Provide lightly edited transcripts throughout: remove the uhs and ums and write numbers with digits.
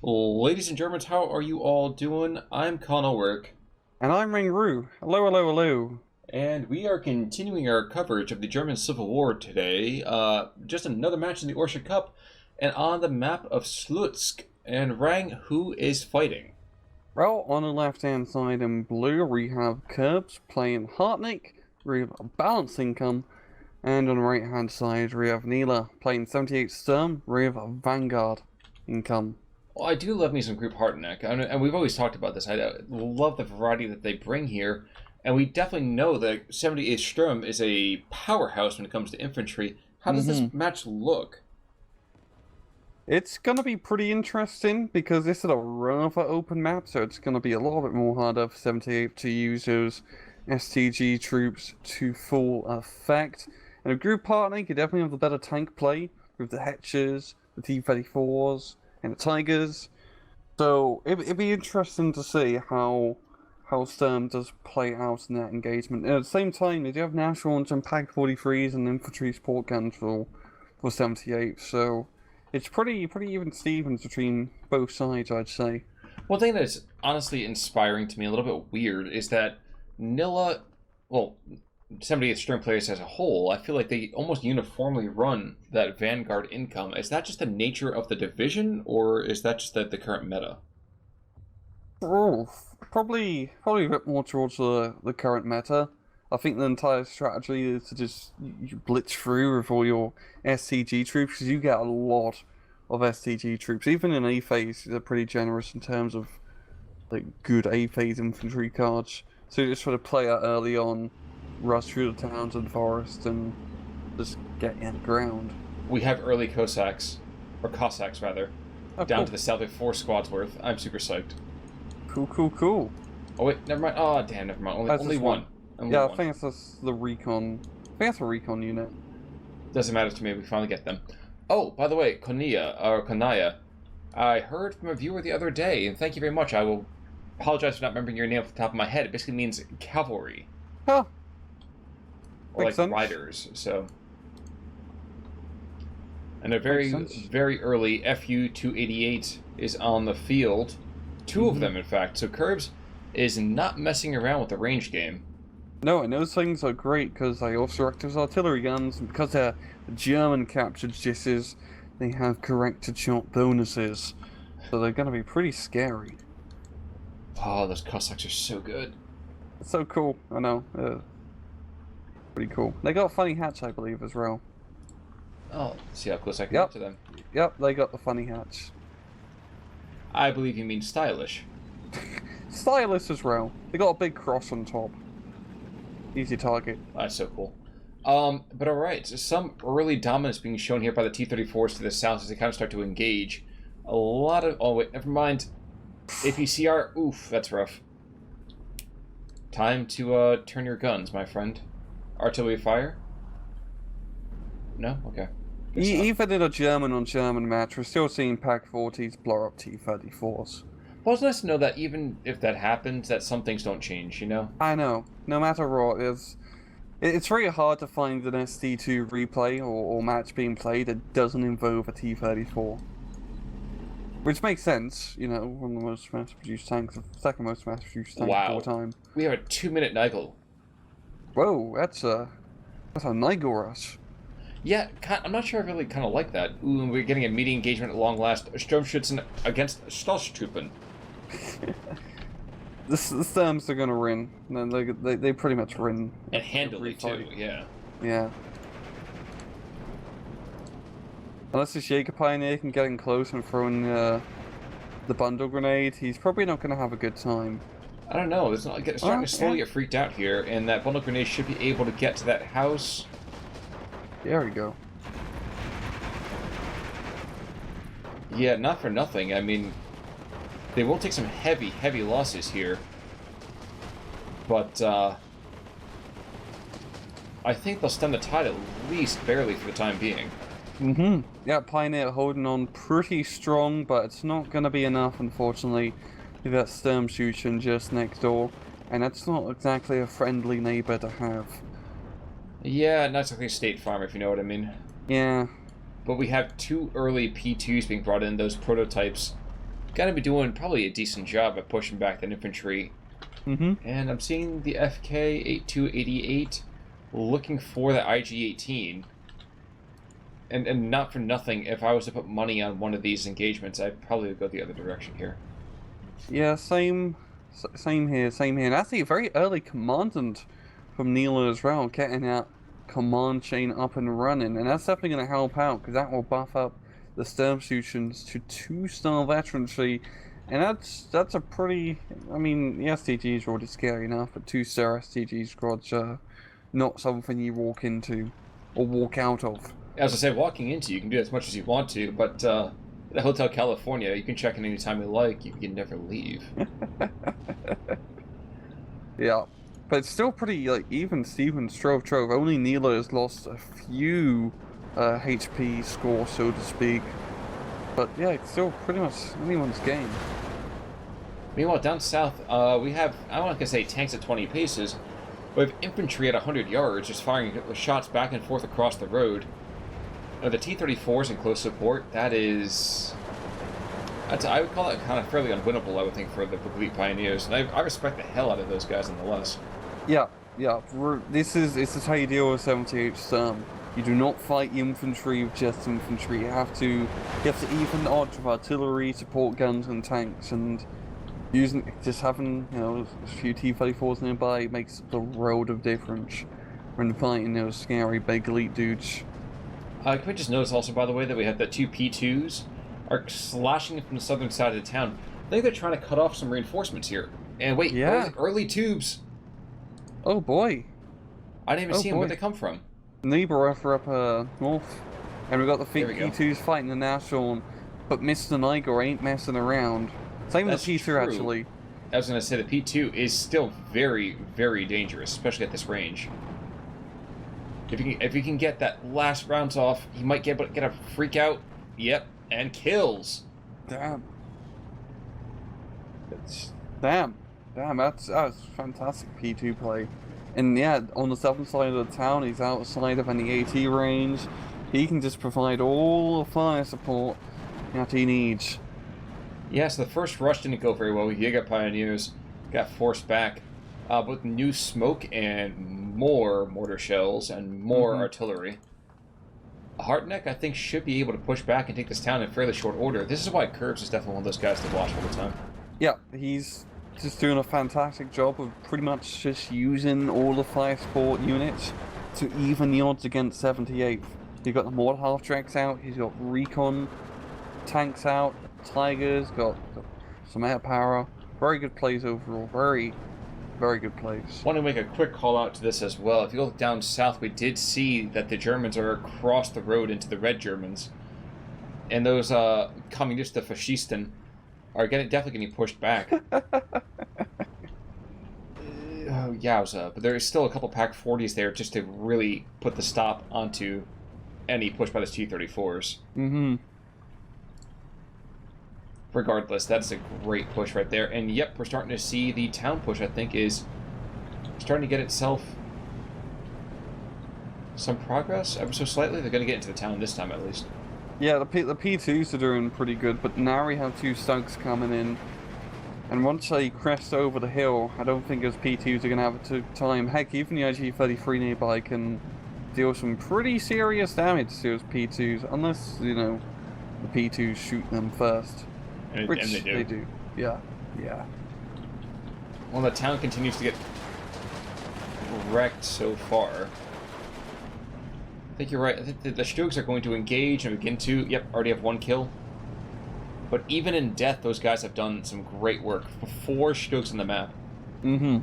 Ladies and Germans, how are you all doing? I'm Colin Ulrich, And I'm Ringroo. Hello, hello, hello. and we are continuing our coverage of the German Civil War today. Just another match in the Orsha Cup, and on the map of Slutsk. And Rang, who is fighting? Well, on the left-hand side in blue, we have Curbs playing Harteneck, we have a Balance Income, and on the right-hand side, we have Nilla playing 78th Sturm, we have a Vanguard Income. Well, I do love me some Gruppe Harteneck, and we've always talked about this. I love the variety that they bring here, and we definitely know that 78th Sturm is a powerhouse when it comes to infantry. How does this match look? It's gonna be pretty interesting because this is a rather open map, so it's gonna be a little bit more harder for 78 to use those STG troops to full effect. And a group partner, you definitely have the better tank play with the Hetchers, the T-34s, and the Tigers. So it'd be interesting to see how Sturm does play out in that engagement. And at the same time, they do have national and Pack 43s and infantry support guns for 78, so it's pretty even Stevens between both sides, I'd say. One thing that's honestly inspiring to me, a little bit weird, is that Nilla, well, 78th Sturm players as a whole, I feel like they almost uniformly run that Vanguard income. Is that just the nature of the division, or is that just the current meta? Oh, probably a bit more towards the current meta. I think the entire strategy is to just you blitz through with all your STG troops, because you get a lot of STG troops. Even in A phase, they're pretty generous in terms of like good A phase infantry cards. So you just sort of play out early on, rush through the towns and forest, and just get in the ground. We have early Cossacks, or Cossacks rather, Oh, down cool. to the south of 4 squads worth. I'm super psyched. Cool. Oh wait, never mind. Oh damn, never mind. That's Only just one. Only Yeah, one. I think it's just the recon. I think it's a recon unit. Doesn't matter to me. We finally get them. Oh, by the way, Konaya. I heard from a viewer the other day, and thank you very much. I will apologize for not remembering your name off the top of my head. It basically means cavalry, Huh. or Makes like sense. riders. So, and a very early FU-288 is on the field. Two of them, in fact. So Curbs is not messing around with the range game. No, and those things are great because they also act as artillery guns, and because they're German captured jisses, they have corrected shot bonuses. So they're gonna be pretty scary. Oh, those Cossacks are so good. It's so cool, I know. Pretty cool. They got a funny hatch, I believe, as well. Oh, let's see how close I can Yep. get to them. Yep, they got the funny hatch. I believe you mean stylish. Stylish as well. They got a big cross on top. Easy target. That's so cool. But alright, so some early dominance being shown here by the T-34s to the south as they kind of start to engage. A lot of... Oh, wait, never mind. APCR, oof, that's rough. Time to turn your guns, my friend. Artillery fire? No? Okay. Guess not. Even in a German on German match, we're still seeing Pack 40s blow up T-34s. Well, it's nice to know that even if that happens, that some things don't change, you know? I know. No matter what, it's very hard to find an SD2 replay or match being played that doesn't involve a T-34. Which makes sense, you know, one of the most mass-produced tanks, the second most mass-produced tank of all time. We have a 2-minute Nigel. Whoa, that's a Nigel rush. Yeah, I'm not sure I really kind of like that. Ooh, we're getting a meaty engagement at long last. Sturmschützen against Stahlstruppen. The Sturms are gonna win. They pretty much win. And handily, too, fight. yeah. Yeah. Unless this Jaeger Pioneer can get in close and throw in the bundle grenade, he's probably not gonna have a good time. I don't know, it's starting to slowly get freaked out here, and that bundle grenade should be able to get to that house. There we go. Yeah, not for nothing. I mean, they will take some heavy losses here. But, I think they'll stem the tide at least barely for the time being. Yeah, Pioneer holding on pretty strong, but it's not gonna be enough, unfortunately. With that Sturmschützen just next door, and that's not exactly a friendly neighbor to have. Yeah, not exactly a State Farm, if you know what I mean. Yeah. But we have 2 early P2s being brought in, those prototypes got to be doing probably a decent job at pushing back that infantry. Mm-hmm. And I'm seeing the FK-8288 looking for the IG-18. And not for nothing, if I was to put money on one of these engagements, I'd probably go the other direction here. Yeah, same here, same here. And actually, a very early commandant from Nilla as well, getting that command chain up and running. And that's definitely going to help out, because that will buff up the Sturmsuchens to 2-star veterancy. And that's a pretty... I mean, the STGs are already scary enough, but 2-star STG squads are not something you walk into or walk out of. As I say, walking into, you can do as much as you want to, but the Hotel California, you can check in anytime you like. You can never leave. Yeah, but it's still pretty like even Steven Trove. Only Nilla has lost a few HP score, so to speak. But yeah, it's still pretty much anyone's game. Meanwhile, down south, we have, I'm not going to say tanks at 20 paces, but we have infantry at 100 yards just firing shots back and forth across the road. The T-34s in close support, I would call that kind of fairly unwinnable, I would think, for the Complete Pioneers. And I respect the hell out of those guys nonetheless. Yeah. This is how you deal with 78th Sturm. You do not fight infantry with just infantry. You have to even the odds with artillery, support guns, and tanks. And having a few T-34s nearby makes the world of difference when fighting those scary big elite dudes. Can we just notice also, by the way, that we have the 2 P2s are slashing from the southern side of the town. I think they're trying to cut off some reinforcements here. And wait, yeah. early tubes. Oh boy. I didn't even see them. Where'd they come from? Neighbor are up north. And we've got the P2s fighting the National, but Mr. Niger ain't messing around. Same with the P2 true. actually. I was going to say the P2 is still very, very dangerous, especially at this range. If you can get that last rounds off, you might get a freak out. Yep, and kills. Damn. That's fantastic P2 play. And yeah, on the southern side of the town, he's outside of any AT range. He can just provide all the fire support that he needs. Yeah, so the first rush didn't go very well. We got Pioneers, got forced back. With new smoke and more mortar shells and more artillery. Harteneck, I think, should be able to push back and take this town in fairly short order. This is why Curbs is definitely one of those guys to watch all the time. Yeah, he's just doing a fantastic job of pretty much just using all the fire support units to even the odds against 78th. He's got the mortar half-tracks out, he's got recon tanks out, Tigers, got some air power. Very good plays overall, very good plays. I want to make a quick call out to this as well. If you look down south, we did see that the Germans are across the road into the Red Germans. And those Kommunisten Faschisten are definitely getting pushed back. Oh, yowza. But there is still a couple Pack 40s there just to really put the stop onto any push by the T-34s. Mm-hmm. Regardless, that's a great push right there. And yep, we're starting to see the town push, I think, is starting to get itself some progress, ever so slightly. They're going to get into the town this time, at least. Yeah, the P2s are doing pretty good, but now we have 2 Slugs coming in. And once they crest over the hill, I don't think those P2s are going to have a time. Heck, even the IG-33 nearby can deal some pretty serious damage to those P2s, unless, the P2s shoot them first. And they do. They do. Yeah. Well, the town continues to get wrecked so far. I think you're right. I think the Stugs are going to engage and begin to... Yep, already have 1 kill. But even in death, those guys have done some great work. 4 Stugs on the map. Mm-hmm.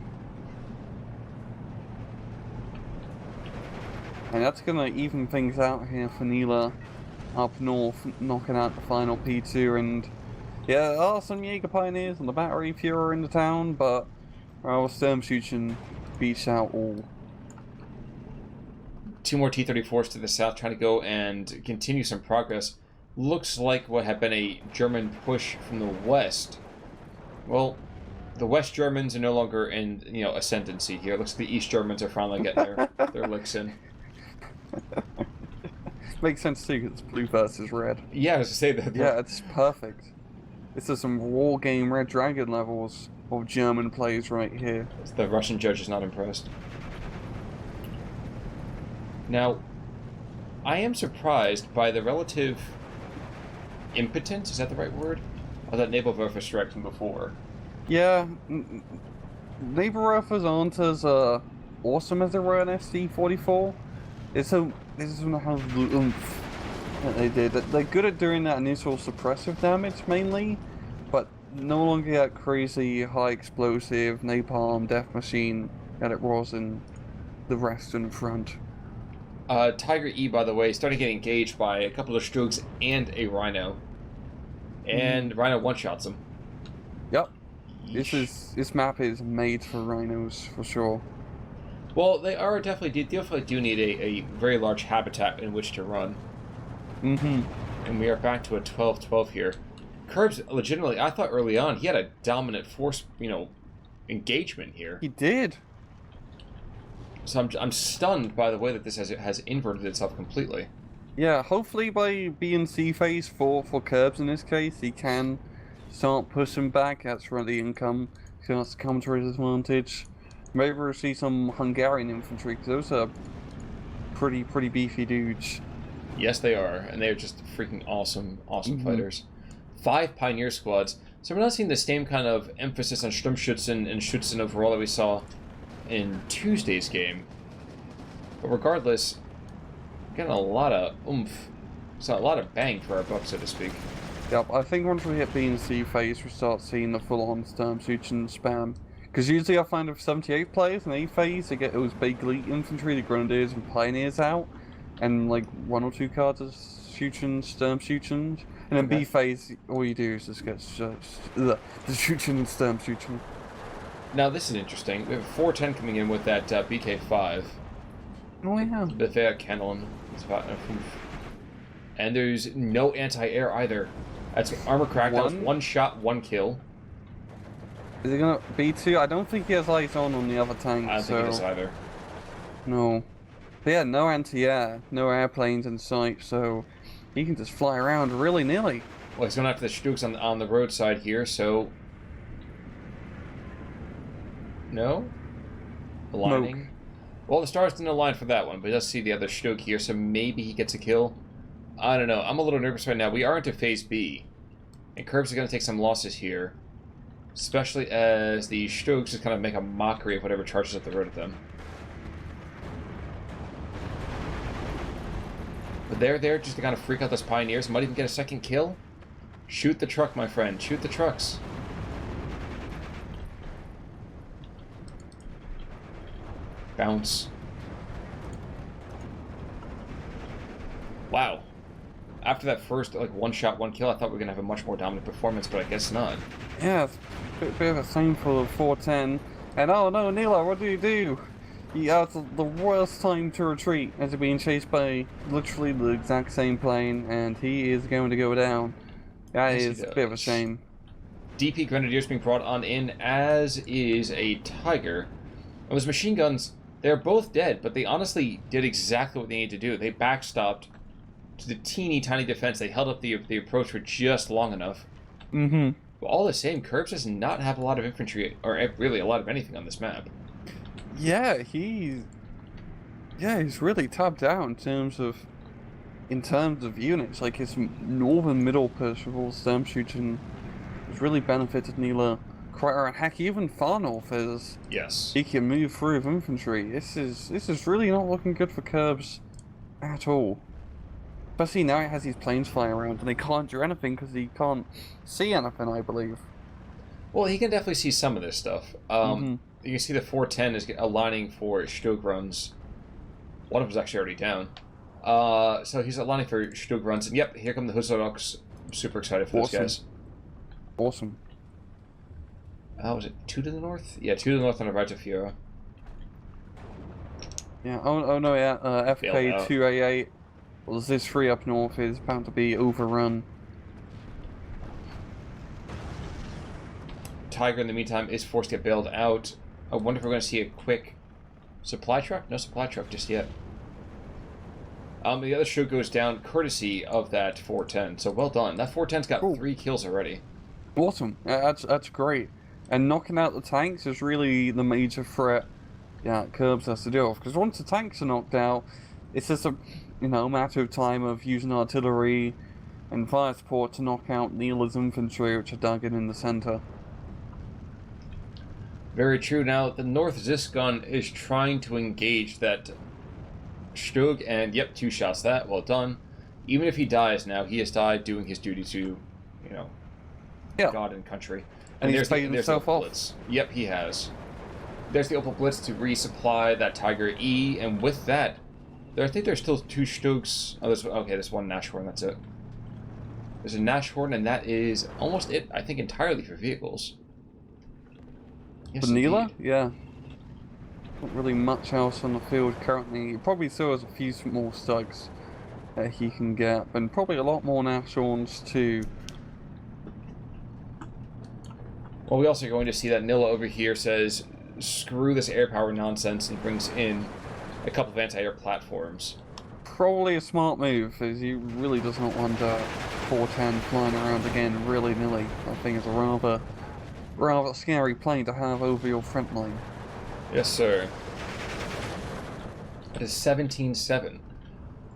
And that's going to even things out here for Nilla up north, knocking out the final P2. And yeah, there are some Jaeger Pioneers and the Battery Fuhrer in the town, but our Sturmsuchen beats out all. 2 more T-34s to the south trying to go and continue some progress. Looks like what had been a German push from the west. Well, the West Germans are no longer in, ascendancy here. Looks like the East Germans are finally getting their licks in. Makes sense too, because it's blue versus red. Yeah, I was to say that. Yeah, it's perfect. This is some war game Red Dragon levels of German plays right here. The Russian judge is not impressed. Now, I am surprised by the relative impotence, is that the right word? Of that naval warfare strike from before. Yeah, naval rifles aren't as awesome as they were in SC-44. This doesn't have the oomph that they did. They're good at doing that initial suppressive damage mainly, but no longer that crazy high explosive napalm death machine that it was in the Western Front. Tiger E, by the way, started getting engaged by a couple of Strokes and a Rhino. And Rhino one-shots him. Yep. This map is made for rhinos for sure. Well, they definitely do need a very large habitat in which to run. And we are back to a 12-12 here. Curbs, legitimately, I thought early on he had a dominant force, engagement here. He did. So I'm stunned by the way that this has inverted itself completely. Yeah, hopefully by being C-phase for Curbs in this case, he can start pushing back. That's where the income starts to come to his advantage. Maybe we'll see some Hungarian infantry, because those are pretty beefy dudes. Yes, they are, and they are just freaking awesome fighters. 5 Pioneer squads. So we're not seeing the same kind of emphasis on Sturmschützen and Schützen overall that we saw in Tuesday's game. But regardless, getting a lot of oomph. So a lot of bang for our buck, so to speak. Yep, I think once we hit B and C phase, we start seeing the full-on Sturmschützen spam. Because usually I find with 78th players in A phase, they get those big elite infantry, the Grenadiers and Pioneers out, and like 1 or 2 cards of Sturmschützen. And then B phase, all you do is just get the Schützen and Sturmschützen. Now this is interesting. We have 410 coming in with that BK5. Oh yeah. The Fair Cannon. And there's no anti-air either. That's armor crack. That was 1 shot, 1 kill. Is it gonna be 2? I don't think he has eyes on the other tank. I don't think it is either. No. But yeah, no anti-air, no airplanes in sight, so he can just fly around willy-nilly. Well, he's going after the Stuks on the roadside here, so... No? Aligning? Smoke. Well, the stars didn't align for that one, but he does see the other Stuk here, so maybe he gets a kill. I don't know. I'm a little nervous right now. We are into Phase B, and Curbs are going to take some losses here, especially as the Stuks just kind of make a mockery of whatever charges up the road at them. But they're there just to kind of freak out those Pioneers. Might even get a second kill. Shoot the truck, my friend. Shoot the trucks. Bounce. Wow. After that first, like, 1 shot, 1 kill, I thought we were going to have a much more dominant performance, but I guess not. Yeah, it's a bit of a shameful of 410. And oh no, Nilla, what do you do? He has the worst time to retreat as he's being chased by literally the exact same plane, and he is going to go down. That is a bit of a shame. DP Grenadiers being brought on in, as is a Tiger. And those machine guns, they're both dead, but they honestly did exactly what they needed to do. They backstopped to the teeny tiny defense. They held up the approach for just long enough. But all the same, Curbs does not have a lot of infantry, or really a lot of anything on this map. Yeah, he's really top down in terms of units. Like his northern middle push with all Sturmschützen has really benefited Nilla quite a lot. Heck, even far north is. Yes. He can move through with infantry. This is really not looking good for Curbs at all. Especially now he has these planes flying around and they can't do anything because he can't see anything, I believe. Well, he can definitely see some of this stuff. You can see the 410 is aligning for Stug runs. One of them is actually already down. So he's aligning for Stug runs. And yep, here come the Husaroks. I'm super excited for those guys. Awesome. Was it 2 to the north? Yeah, 2 to the north on the right of Fiora. Yeah, oh no, yeah, FK 2A8. Well, this 3 up north is bound to be overrun. Tiger, in the meantime, is forced to get bailed out. I wonder if we're going to see a quick supply truck? No supply truck just yet. The other shoe goes down courtesy of that 410. So well done. That 410's got 3 kills already. Awesome. That's great. And knocking out the tanks is really the major threat. Yeah, Curbs has to deal with, because once the tanks are knocked out, it's just a matter of time of using artillery and fire support to knock out Nilla's infantry, which are dug in the center. Very true. Now, the North Zisgun is trying to engage that Stug, and yep, 2 shots that. Well done. Even if he dies now, he has died doing his duty to, God and country. And he's paid himself off. Blitz. Yep, he has. There's the Opal Blitz to resupply that Tiger E, and with that, I think there's still 2 Stugs. Oh, there's 1 Nashorn, that's it. There's a Nashorn, and that is almost it, I think, entirely for vehicles. Yes, Nilla? Yeah. Not really much else on the field currently. He probably still has a few more Stugs that he can get, and probably a lot more Nashorns too. Well, we also are going to see that Nilla over here says, screw this air power nonsense, and brings in a couple of anti-air platforms. Probably a smart move, as he really does not want 410 flying around again willy-nilly. I think it's a rather scary plane to have over your front line. Yes, sir. It is 17-7.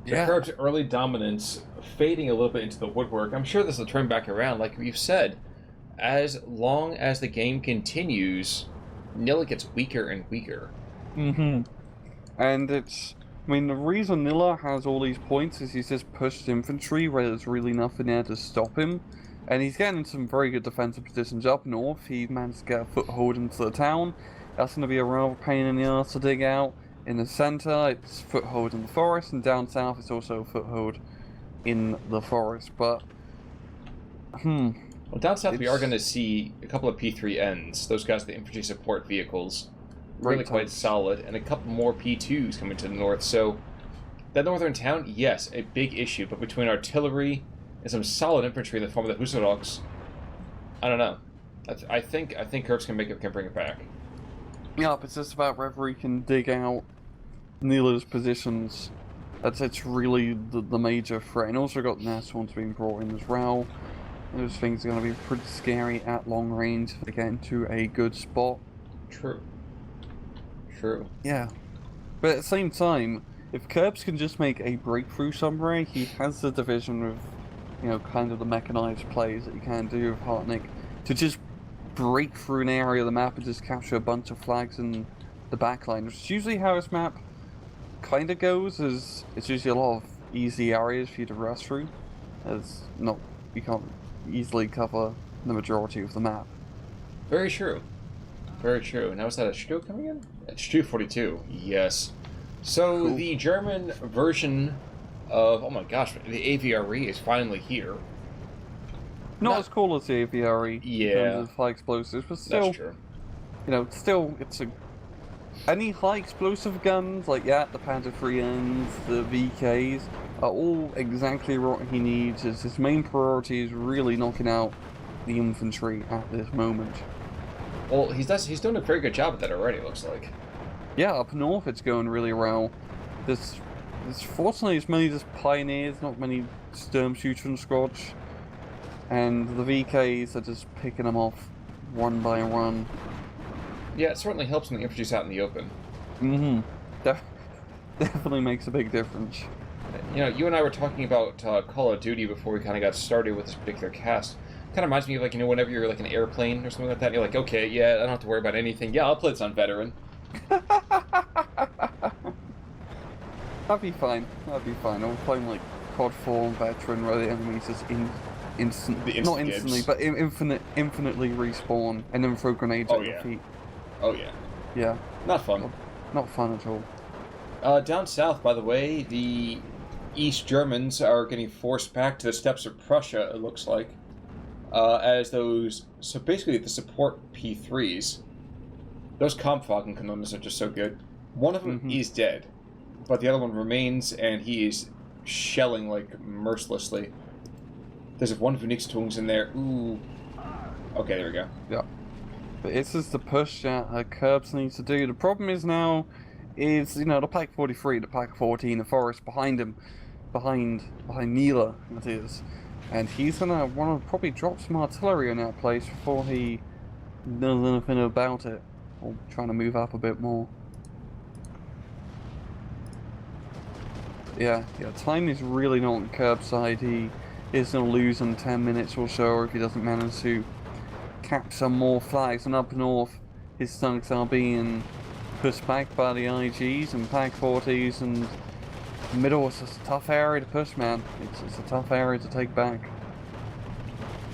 Yeah. The Curbs' early dominance fading a little bit into the woodwork. I'm sure this will turn back around, like we've said. As long as the game continues, Nilla gets weaker and weaker. Mm-hmm. And the reason Nilla has all these points is he's just pushed infantry where there's really nothing there to stop him. And he's getting some very good defensive positions up north. He managed to get a foothold into the town. That's going to be a rather pain in the ass to dig out. In the center, it's foothold in the forest, and down south it's also a foothold in the forest. But, well, down south we are going to see a couple of P3Ns, those guys, the infantry support vehicles, really quite solid, and a couple more P2s coming to the north. So, that northern town, yes, a big issue, but between artillery and some solid infantry in the form of the Husaroks, I don't know. I think Curbs can bring it back. Yep, it's just about whether he can dig out Nilla's positions. It's really the major threat. And also got Nashorns being brought in as well. Those things are going to be pretty scary at long range if they get into a good spot. True. Yeah. But at the same time, if Curbs can just make a breakthrough somewhere, he has the division of, kind of the mechanized plays that you can do with Harteneck to just break through an area of the map and just capture a bunch of flags in the backline, which is usually how this map kind of goes. Is it's usually a lot of easy areas for you to rush through, as you can't easily cover the majority of the map. Very true. Now is that a Stu coming in? It's Stu 42. Yes. So cool. The German version of the AVRE is finally here. Not as cool as the AVRE in terms of high explosives, but still, that's true. It's any high explosive guns like the Panzer IIIs, the VKs are all exactly what he needs. His main priority is really knocking out the infantry at this moment. Well, he's doing a very good job at that already. It looks like. Yeah, up north it's going really well. Fortunately, it's mainly just pioneers, not many Sturm shooting squads. And the VKs are just picking them off one by one. Yeah, it certainly helps when the infantry's out in the open. Mm-hmm. Definitely makes a big difference. You and I were talking about Call of Duty before we kind of got started with this particular cast. Kind of reminds me of, whenever you're, an airplane or something like that, and you're like, okay, yeah, I don't have to worry about anything. Yeah, I'll play this on Veteran. That'd be fine. I'm playing, COD 4 Veteran, where the enemies just infinitely respawn and then throw grenades at your feet. Oh yeah. Yeah. Not fun. Not fun at all. Down south, by the way, the East Germans are getting forced back to the steppes of Prussia, it looks like. So basically the support P3s, those Kampfwagen Kanonas are just so good. One of them is dead, but the other one remains, and he is shelling, mercilessly. There's one Phoenix-Tungs in there. Ooh. Okay, there we go. Yeah. But it's just the push that Curbs needs to do. The problem is now, the Pack 43, the Pack 14, the forest behind him, behind Nilla, that is. And he's gonna want to probably drop some artillery in that place before he does anything about it. Or trying to move up a bit more. Yeah, time is really not on curbside. He is going to lose in 10 minutes or so if he doesn't manage to cap some more flags. And up north, his thugs are being pushed back by the IGs and Pack 40s, and the middle is just a tough area to push, man. It's a tough area to take back.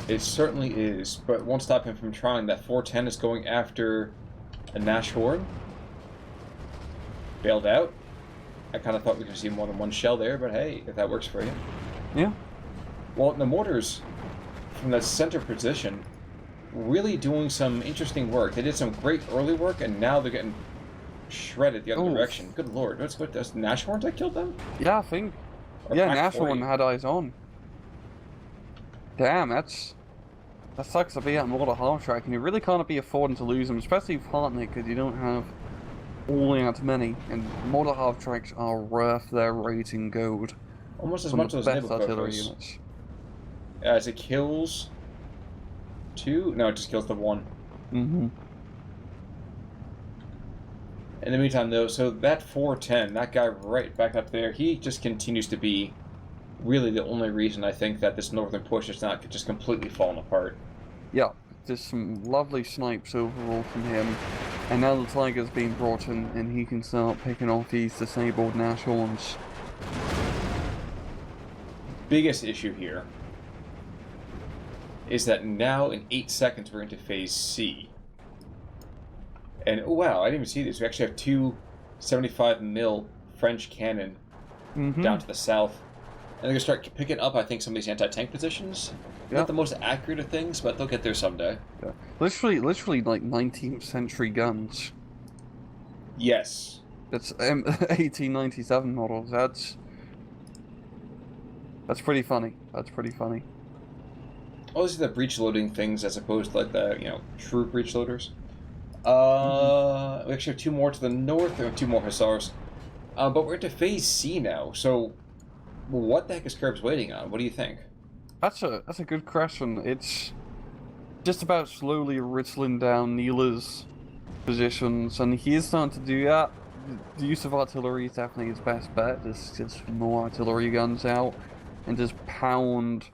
It certainly is, but it won't stop him from trying. That 410 is going after a Nashorn. Bailed out. I kind of thought we could see more than one shell there, but hey, if that works for you. Yeah. Well, the mortars, from the center position, really doing some interesting work. They did some great early work, and now they're getting shredded the other direction. Good lord. That's Nashorns that killed them? Yeah, I think. Or yeah, Pack 40? Nashorn had eyes on. Damn, that sucks to be at mortar half track, and you really can't be affording to lose them, especially with Harteneck, because you don't have all that many, and mortar half tracks are worth their weight in gold. Almost as Some much of as the those best naval artillery focus. units. As it kills 2? No, it just kills the 1. Mm-hmm. In the meantime, though, so that 410, that guy right back up there, he just continues to be really the only reason I think that this northern push is not just completely falling apart. Yeah, there's some lovely snipes overall from him, and now the Tiger's being brought in, and he can start picking off these disabled Nashorns. Biggest issue here is that now in 8 seconds we're into phase C. And oh wow, I didn't even see this. We actually have 2 75mm French cannon down to the south. And they're going to start picking up, I think, some of these anti-tank positions. Yep. Not the most accurate of things, but they'll get there someday. Yeah. Literally like 19th century guns. Yes. That's 1897 models. That's pretty funny. That's pretty funny. Oh, these are the breech loading things as opposed to like the, true breech loaders. We actually have 2 more to the north. There are 2 more hussars. But we're into phase C now, so what the heck is Curbs waiting on? What do you think? That's a good question. It's just about slowly whittling down Nilla's positions, and he is starting to do that. The use of artillery is definitely his best bet. Just get more artillery guns out and just pound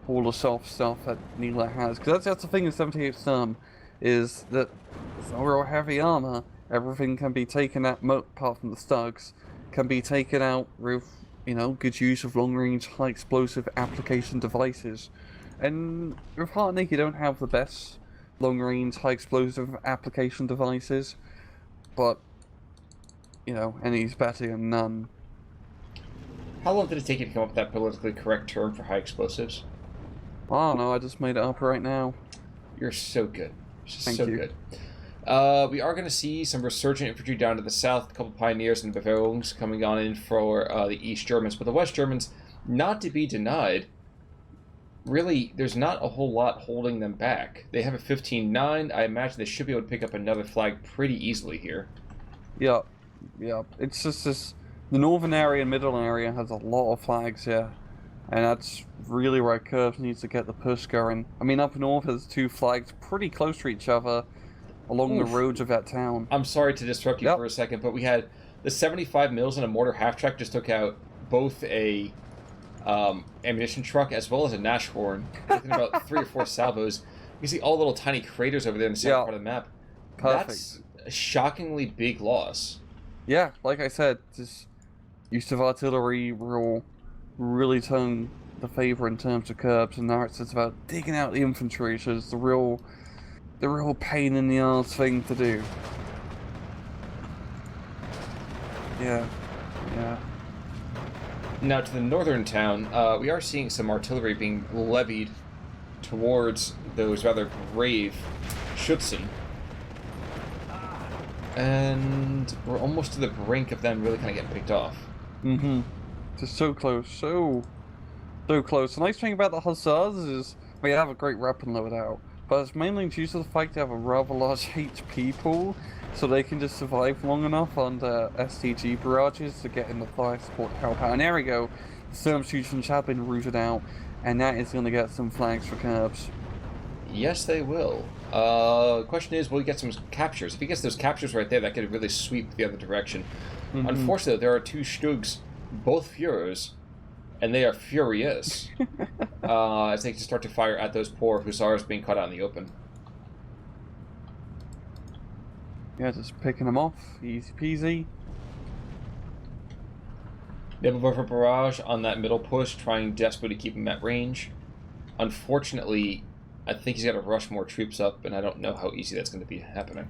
all the soft stuff that Nilla has. Because that's the thing with 78th Sturm, is that it's not real heavy armor. Everything can be taken out, apart from the stugs, can be taken out with, good use of long-range, high-explosive application devices. And with Harteneck, you don't have the best long-range, high-explosive application devices, but, and he's better than none. How long did it take you to come up with that politically correct term for high explosives? I don't know, I just made it up right now. You're so good. Thank so you. good. We are going to see some resurgent infantry down to the south, a couple pioneers and Bavarians coming on in for the East Germans, but the West Germans, not to be denied, really, there's not a whole lot holding them back. They have a 15-9. I imagine they should be able to pick up another flag pretty easily here. Yeah. It's just this. The northern area and middle area has a lot of flags here, and that's really where Curves needs to get the push going. I mean, up north there's 2 flags pretty close to each other along the roads of that town. I'm sorry to disrupt you for a second, but we had the 75 mils and a mortar half-track just took out both a ammunition truck as well as a Nashorn within about 3 or 4 salvos. You can see all little tiny craters over there in the center part of the map. Perfect. That's a shockingly big loss. Yeah, like I said, this use of artillery will really turn the favor in terms of Curbs, and now it's just about digging out the infantry, which is the real pain in the ass thing to do. Yeah. Now to the northern town, we are seeing some artillery being levied towards those rather brave Schutzen. And we're almost to the brink of them really kind of getting picked off. Just so close, so close. The nice thing about the Hussars is they have a great weapon loadout, but it's mainly due to the fact they have a rather large HP pool, so they can just survive long enough under STG barrages to get in the fire support help out. And there we go, the Sturm students have been rooted out, and that is going to get some flags for Curbs. Yes, they will. Question is, will he get some captures? If he gets those captures right there, that could really sweep the other direction. Unfortunately, there are 2 Stugs, both Führers, and they are furious as they just start to fire at those poor Hussars being caught out in the open. Yeah, just picking them off, easy peasy. They have a barrage on that middle push, trying desperately to keep him at range. Unfortunately, I think he's got to rush more troops up, and I don't know how easy that's going to be happening.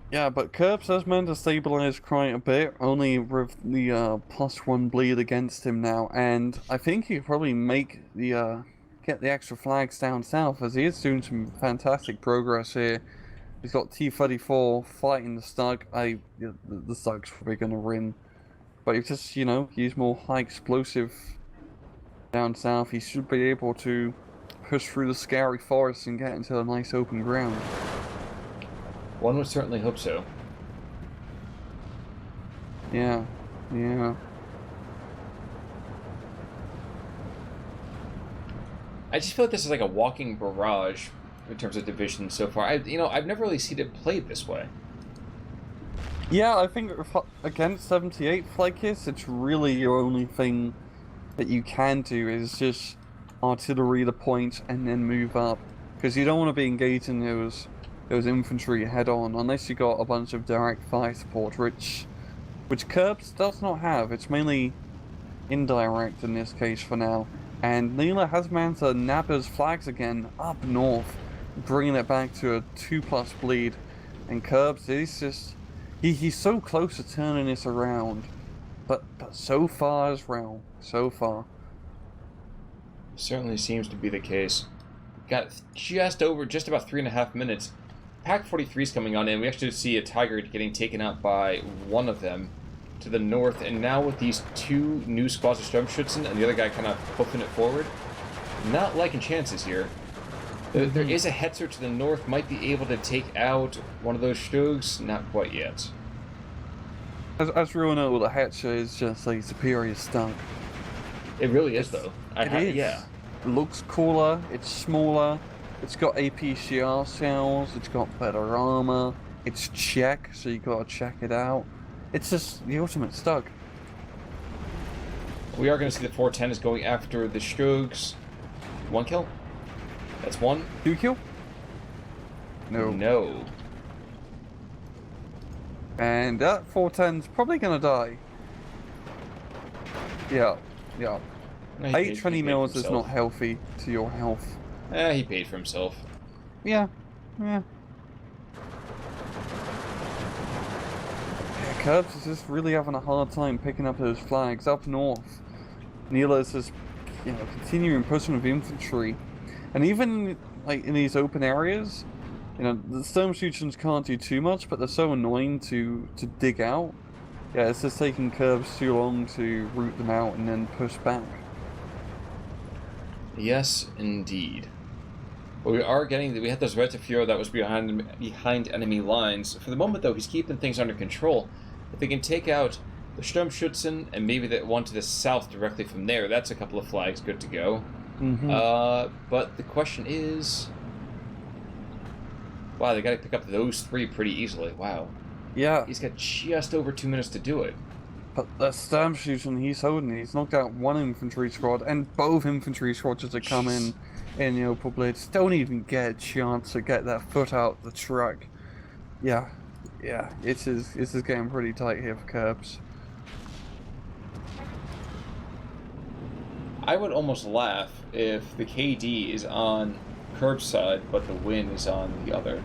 Yeah, but Curbs has managed to stabilize quite a bit, only with the +1 bleed against him now, and I think he could probably make the get the extra flags down south, as he is doing some fantastic progress here. He's got T-34 fighting the Stug. The Stug's probably going to win. But if just, use more high explosive down south, he should be able to push through the scary forest and get into a nice open ground. One would certainly hope so. Yeah. I just feel like this is like a walking barrage in terms of divisions so far. I've never really seen it played this way. Yeah, I think against 78th like this, it's really your only thing that you can do is just artillery the point and then move up, because you don't want to be engaging those infantry head on unless you got a bunch of direct fire support, which Curbs does not have. It's mainly indirect in this case for now. And Nilla has managed to nab his flags again up north, bringing it back to a 2+ bleed. And Curbs is just he's so close to turning this around, but so far as well, so far. Certainly seems to be the case. Got just about 3.5 minutes. Pack 43 is coming on in. We actually see a Tiger getting taken out by one of them to the north, and now with these 2 new squads of Sturmschützen and the other guy kind of hoofing it forward, not liking chances here. There is a Hetzer to the north, might be able to take out one of those Stugs, not quite yet. As we all know, the Hetzer is just a superior Stug. It really is, though. Yeah. It looks cooler, it's smaller, it's got APCR cells, it's got better armor, it's Czech, so you gotta check it out. It's just the ultimate Stug. We are going to see the 410 is going after the Stugs. 1 kill? That's 1. 2 kill? No. And that 410's probably gonna die. Yeah. 820 mils is not healthy to your health. He paid for himself. Yeah. Curbs is just really having a hard time picking up those flags up north. Nilla is just, continuing pushing with infantry, and even like in these open areas, the Sturmschützen can't do too much, but they're so annoying to dig out. Yeah, it's just taking Curbs too long to root them out and then push back. Yes, indeed. But we had this Rettiführer that was behind enemy lines. For the moment, though, he's keeping things under control. If they can take out the Sturmschützen and maybe the one to the south directly from there, that's a couple of flags good to go. But the question is, wow, they got to pick up those 3 pretty easily. Wow. Yeah. He's got just over 2 minutes to do it. But the Sturmschützen he's holding, he's knocked out 1 infantry squad, and both infantry squads that come in the open blitz don't even get a chance to get their foot out the truck. Yeah, this is getting pretty tight here for Curbs. I would almost laugh if the KD is on Curbs' side, but the win is on the other.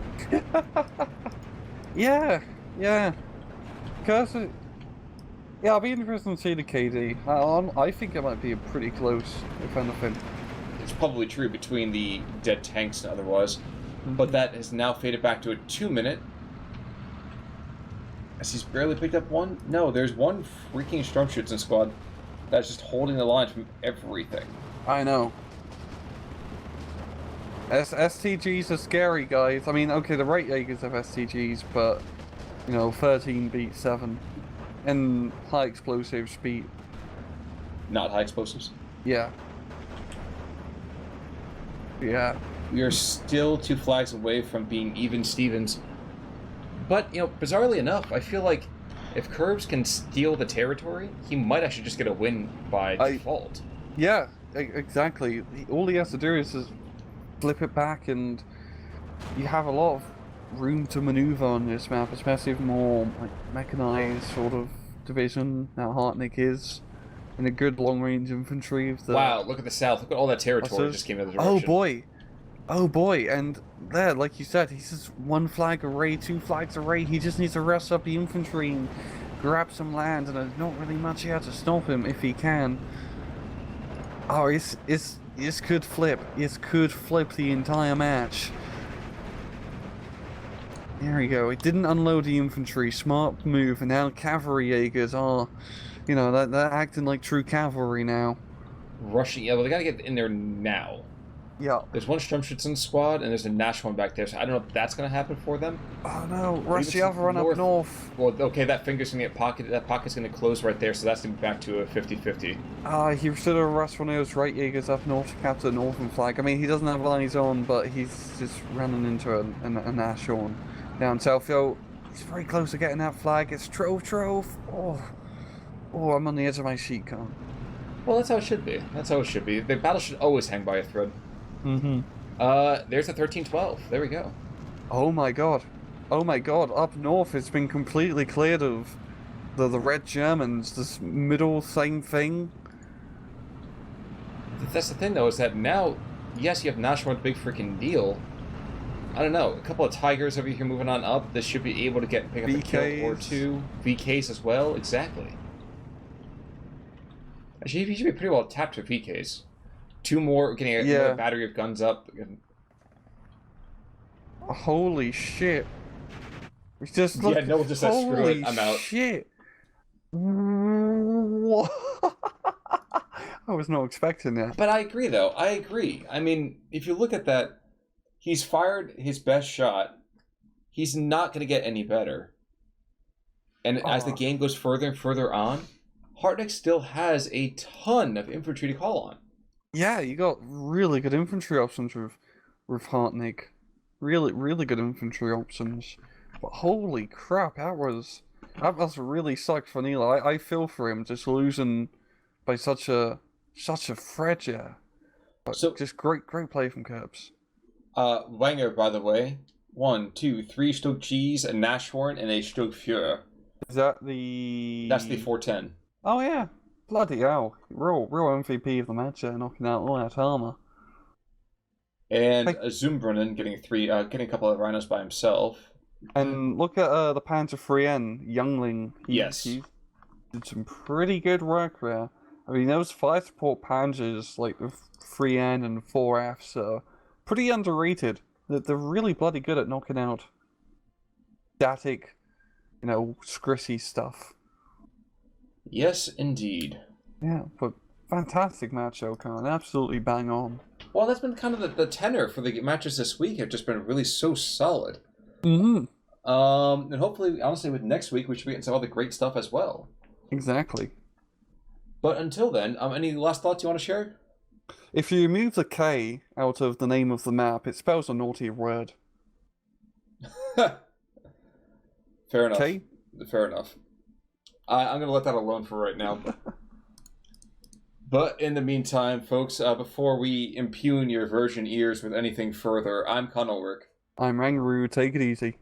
Yeah. Curbs, yeah, I'll be interested to see the KD. I think it might be pretty close, if anything. It's probably true between the dead tanks and otherwise, but that has now faded back to a 2 minute. As he's barely picked up 1? No, there's 1 freaking Sturmschützen squad that's just holding the line from everything. I know. STGs are scary, guys. I mean, okay, the right Jaegers have STGs, but, 13 beats 7. And high explosive speed. Not high explosives? Yeah. Yeah. We are still 2 flags away from being even Stevens. But, you know, bizarrely enough, I feel like if Curbs can steal the territory, he might actually just get a win by default. Yeah, exactly. All he has to do is just flip it back, and you have a lot of room to maneuver on this map, especially with more like mechanized sort of division that Harteneck is, and a good long-range infantry. Of the Wow, look at the south. Look at all that territory just came out of the direction. Oh boy! Oh boy! And there, like you said, he's just 1 flag array, 2 flags array. He just needs to rest up the infantry and grab some land, and there's not really much here to stop him if he can. Oh, this could flip. This could flip the entire match. There we go. It didn't unload the infantry. Smart move. And now cavalry Jaegers are, you know, they're acting like true cavalry now. Rushing. Yeah, well, they gotta get in there now. Yeah. There's 1 Sturmschützen squad, and there's a Nash one back there, so I don't know if that's going to happen for them. Oh no, rush the other one up north. Well, okay, that finger's going to get pocketed. That pocket's going to close right there, so that's going to be back to a 50-50. He should have rushed one of those right Jaegers up north to capture the northern flag. I mean, he doesn't have eyes on, but he's just running into a Nash horn down south. Yo, he's very close to getting that flag. It's Trove. Oh, I'm on the edge of my sheet, Con. Well, that's how it should be. That's how it should be. The battle should always hang by a thread. Mm-hmm. There's a 13-12. There we go. Oh my god. Up north it's been completely cleared of the Red Germans. This middle same thing. That's the thing, though, is that now, yes, you have Nashorn's big freaking deal. I don't know. A couple of Tigers over here moving on up. This should be able to pick up a kill or 2. VKs as well. Exactly. Actually, he should be pretty well tapped for VKs. 2 more, getting a battery of guns up. Holy shit. It's just like, no, just said, screw it, I'm out. Shit. What? I was not expecting that. But I agree, though. I agree. I mean, if you look at that, he's fired his best shot. He's not going to get any better. And as the game goes further and further on, Harteneck still has a ton of infantry to call on. Yeah, you got really good infantry options with Harteneck. Really good infantry options. But holy crap, that must really suck for Nilla. I feel for him just losing by such a threat, yeah. But so, just great play from Curbs. Wenger, by the way, 1, 2, 3 Stoke Cheese, a Nashorn, and a Stoke Fuhrer. Is that the... That's the 410. Oh yeah. Bloody hell. Real MVP of the match there, knocking out all that armor. And Zumbrunner getting a couple of rhinos by himself. And look at the Panzer 3N, Youngling. He did some pretty good work there. I mean, those 5 support Panzers, like the 3N and 4Fs, are pretty underrated. They're really bloody good at knocking out static, you know, scrissy stuff. Yes, indeed. Yeah, but fantastic match, Okan. Absolutely bang on. Well, that's been kind of the tenor for the matches this week. Have just been really so solid. Mm-hmm. And hopefully, honestly, with next week, we should be getting some other great stuff as well. Exactly. But until then, any last thoughts you want to share? If you remove the K out of the name of the map, it spells a naughty word. Fair enough. K? Fair enough. I'm going to let that alone for right now. But in the meantime, folks, before we impugn your virgin ears with anything further, I'm Conor Work. I'm Rangaroo. Take it easy.